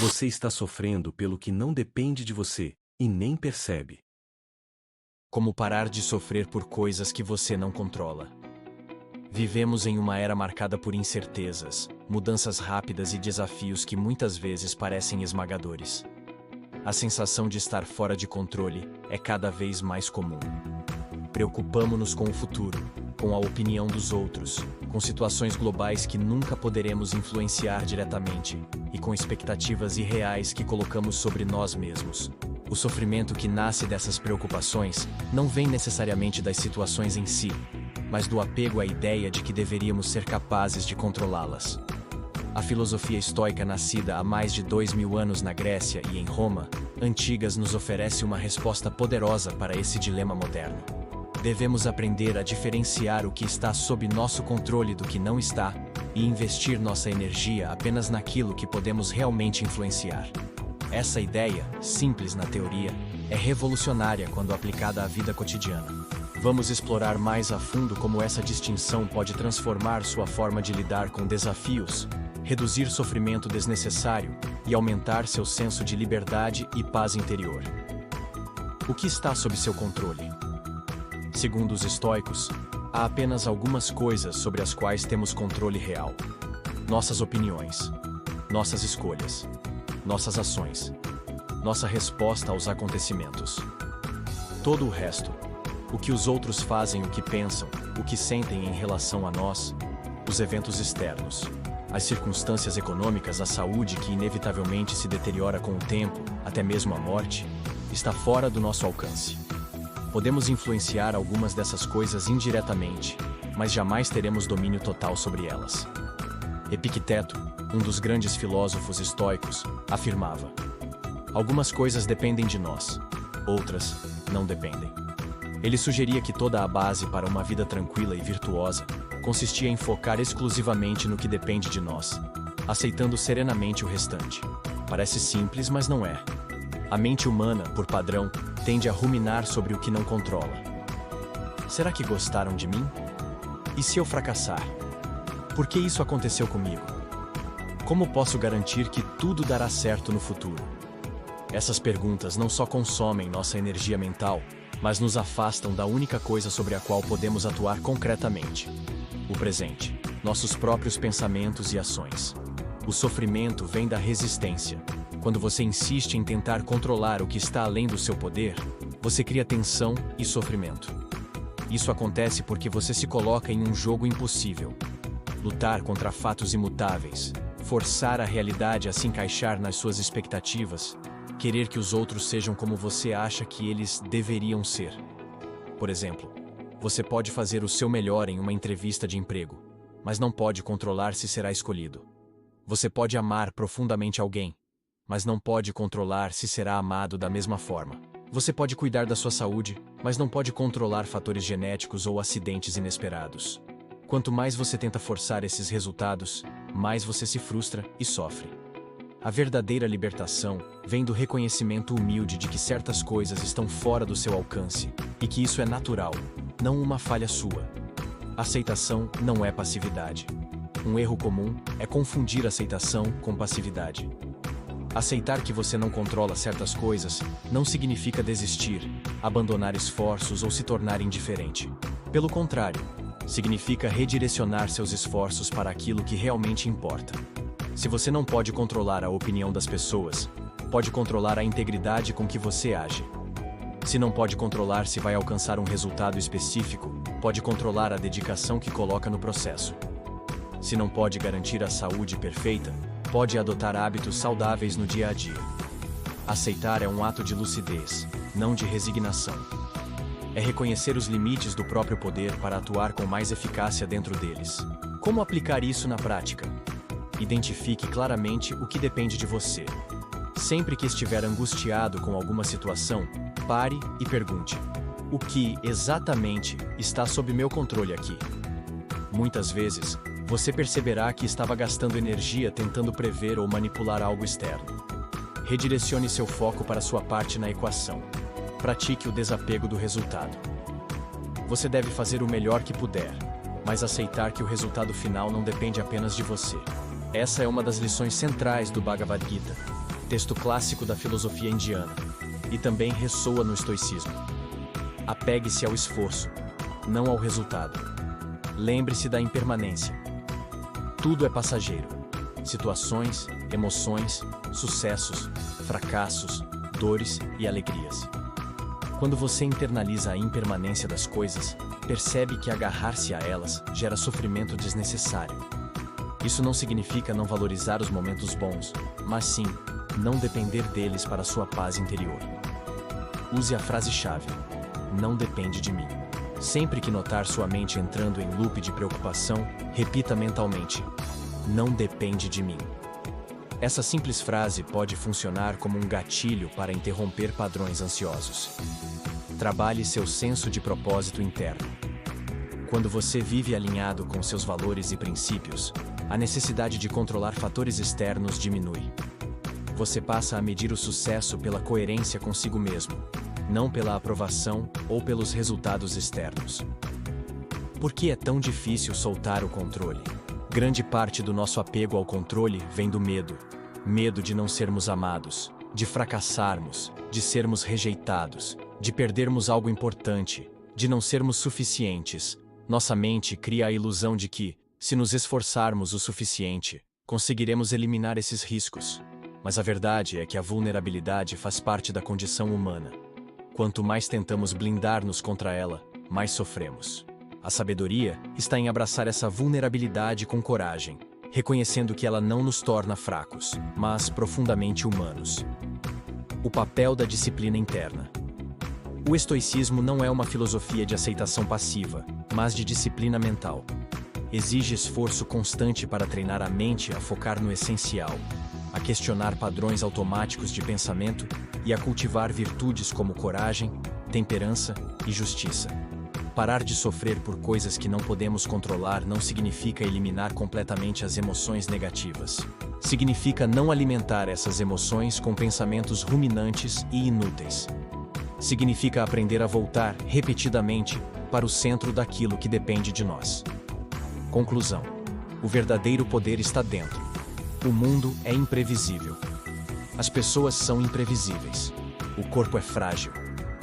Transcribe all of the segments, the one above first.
Você está sofrendo pelo que não depende de você e nem percebe. Como parar de sofrer por coisas que você não controla. Vivemos em uma era marcada por incertezas, mudanças rápidas e desafios que muitas vezes parecem esmagadores. A sensação de estar fora de controle é cada vez mais comum. Preocupamo-nos com o futuro, com a opinião dos outros, com situações globais que nunca poderemos influenciar diretamente e com expectativas irreais que colocamos sobre nós mesmos. O sofrimento que nasce dessas preocupações não vem necessariamente das situações em si, mas do apego à ideia de que deveríamos ser capazes de controlá-las. A filosofia estoica, nascida há mais de 2000 anos na Grécia e em Roma, antigas, nos oferece uma resposta poderosa para esse dilema moderno. Devemos aprender a diferenciar o que está sob nosso controle do que não está, e investir nossa energia apenas naquilo que podemos realmente influenciar. Essa ideia, simples na teoria, é revolucionária quando aplicada à vida cotidiana. Vamos explorar mais a fundo como essa distinção pode transformar sua forma de lidar com desafios, reduzir sofrimento desnecessário e aumentar seu senso de liberdade e paz interior. O que está sob seu controle? Segundo os estoicos, há apenas algumas coisas sobre as quais temos controle real: nossas opiniões, nossas escolhas, nossas ações, nossa resposta aos acontecimentos. Todo o resto, o que os outros fazem, o que pensam, o que sentem em relação a nós, os eventos externos, as circunstâncias econômicas, a saúde que inevitavelmente se deteriora com o tempo, até mesmo a morte, está fora do nosso alcance. Podemos influenciar algumas dessas coisas indiretamente, mas jamais teremos domínio total sobre elas. Epicteto, um dos grandes filósofos estoicos, afirmava: algumas coisas dependem de nós, outras não dependem. Ele sugeria que toda a base para uma vida tranquila e virtuosa consistia em focar exclusivamente no que depende de nós, aceitando serenamente o restante. Parece simples, mas não é. A mente humana, por padrão, tende a ruminar sobre o que não controla. Será que gostaram de mim? E se eu fracassar? Por que isso aconteceu comigo? Como posso garantir que tudo dará certo no futuro? Essas perguntas não só consomem nossa energia mental, mas nos afastam da única coisa sobre a qual podemos atuar concretamente: o presente, nossos próprios pensamentos e ações. O sofrimento vem da resistência. Quando você insiste em tentar controlar o que está além do seu poder, você cria tensão e sofrimento. Isso acontece porque você se coloca em um jogo impossível. Lutar contra fatos imutáveis, forçar a realidade a se encaixar nas suas expectativas, querer que os outros sejam como você acha que eles deveriam ser. Por exemplo, você pode fazer o seu melhor em uma entrevista de emprego, mas não pode controlar se será escolhido. Você pode amar profundamente alguém, mas não pode controlar se será amado da mesma forma. Você pode cuidar da sua saúde, mas não pode controlar fatores genéticos ou acidentes inesperados. Quanto mais você tenta forçar esses resultados, mais você se frustra e sofre. A verdadeira libertação vem do reconhecimento humilde de que certas coisas estão fora do seu alcance e que isso é natural, não uma falha sua. Aceitação não é passividade. Um erro comum é confundir aceitação com passividade. Aceitar que você não controla certas coisas não significa desistir, abandonar esforços ou se tornar indiferente. Pelo contrário, significa redirecionar seus esforços para aquilo que realmente importa. Se você não pode controlar a opinião das pessoas, pode controlar a integridade com que você age. Se não pode controlar se vai alcançar um resultado específico, pode controlar a dedicação que coloca no processo. Se não pode garantir a saúde perfeita, pode adotar hábitos saudáveis no dia a dia. Aceitar é um ato de lucidez, não de resignação. É reconhecer os limites do próprio poder para atuar com mais eficácia dentro deles. Como aplicar isso na prática? Identifique claramente o que depende de você. Sempre que estiver angustiado com alguma situação, pare e pergunte: o que, exatamente, está sob meu controle aqui? Muitas vezes, você perceberá que estava gastando energia tentando prever ou manipular algo externo. Redirecione seu foco para sua parte na equação. Pratique o desapego do resultado. Você deve fazer o melhor que puder, mas aceitar que o resultado final não depende apenas de você. Essa é uma das lições centrais do Bhagavad Gita, texto clássico da filosofia indiana, e também ressoa no estoicismo. Apegue-se ao esforço, não ao resultado. Lembre-se da impermanência. Tudo é passageiro. Situações, emoções, sucessos, fracassos, dores e alegrias. Quando você internaliza a impermanência das coisas, percebe que agarrar-se a elas gera sofrimento desnecessário. Isso não significa não valorizar os momentos bons, mas sim, não depender deles para sua paz interior. Use a frase-chave: não depende de mim. Sempre que notar sua mente entrando em loop de preocupação, repita mentalmente: não depende de mim. Essa simples frase pode funcionar como um gatilho para interromper padrões ansiosos. Trabalhe seu senso de propósito interno. Quando você vive alinhado com seus valores e princípios, a necessidade de controlar fatores externos diminui. Você passa a medir o sucesso pela coerência consigo mesmo, não pela aprovação ou pelos resultados externos. Por que é tão difícil soltar o controle? Grande parte do nosso apego ao controle vem do medo. Medo de não sermos amados, de fracassarmos, de sermos rejeitados, de perdermos algo importante, de não sermos suficientes. Nossa mente cria a ilusão de que, se nos esforçarmos o suficiente, conseguiremos eliminar esses riscos. Mas a verdade é que a vulnerabilidade faz parte da condição humana. Quanto mais tentamos blindar-nos contra ela, mais sofremos. A sabedoria está em abraçar essa vulnerabilidade com coragem, reconhecendo que ela não nos torna fracos, mas profundamente humanos. O papel da disciplina interna. O estoicismo não é uma filosofia de aceitação passiva, mas de disciplina mental. Exige esforço constante para treinar a mente a focar no essencial, a questionar padrões automáticos de pensamento e a cultivar virtudes como coragem, temperança e justiça. Parar de sofrer por coisas que não podemos controlar não significa eliminar completamente as emoções negativas. Significa não alimentar essas emoções com pensamentos ruminantes e inúteis. Significa aprender a voltar, repetidamente, para o centro daquilo que depende de nós. Conclusão: o verdadeiro poder está dentro. O mundo é imprevisível. As pessoas são imprevisíveis. O corpo é frágil.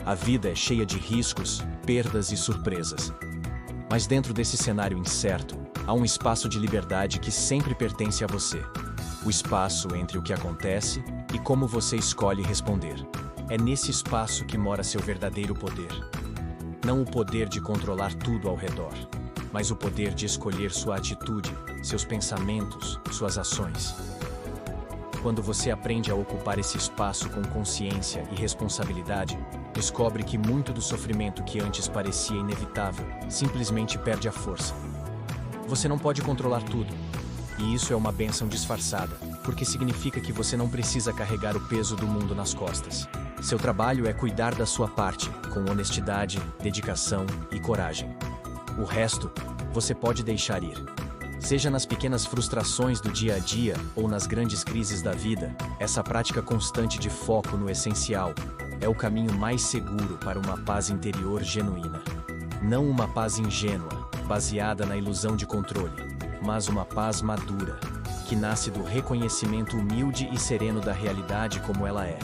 A vida é cheia de riscos, perdas e surpresas. Mas dentro desse cenário incerto, há um espaço de liberdade que sempre pertence a você. O espaço entre o que acontece e como você escolhe responder. É nesse espaço que mora seu verdadeiro poder. Não o poder de controlar tudo ao redor, mas o poder de escolher sua atitude, seus pensamentos, suas ações. Quando você aprende a ocupar esse espaço com consciência e responsabilidade, descobre que muito do sofrimento que antes parecia inevitável simplesmente perde a força. Você não pode controlar tudo, e isso é uma bênção disfarçada, porque significa que você não precisa carregar o peso do mundo nas costas. Seu trabalho é cuidar da sua parte, com honestidade, dedicação e coragem. O resto, você pode deixar ir. Seja nas pequenas frustrações do dia a dia ou nas grandes crises da vida, essa prática constante de foco no essencial é o caminho mais seguro para uma paz interior genuína. Não uma paz ingênua, baseada na ilusão de controle, mas uma paz madura, que nasce do reconhecimento humilde e sereno da realidade como ela é.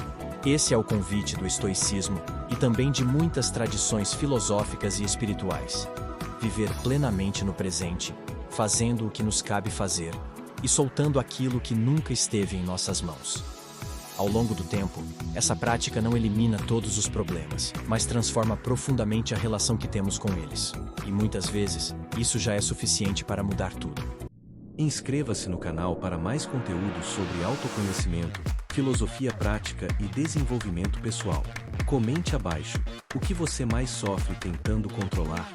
Esse é o convite do estoicismo e também de muitas tradições filosóficas e espirituais. Viver plenamente no presente, fazendo o que nos cabe fazer e soltando aquilo que nunca esteve em nossas mãos. Ao longo do tempo, essa prática não elimina todos os problemas, mas transforma profundamente a relação que temos com eles. E muitas vezes, isso já é suficiente para mudar tudo. Inscreva-se no canal para mais conteúdos sobre autoconhecimento, filosofia prática e desenvolvimento pessoal. Comente abaixo o que você mais sofre tentando controlar.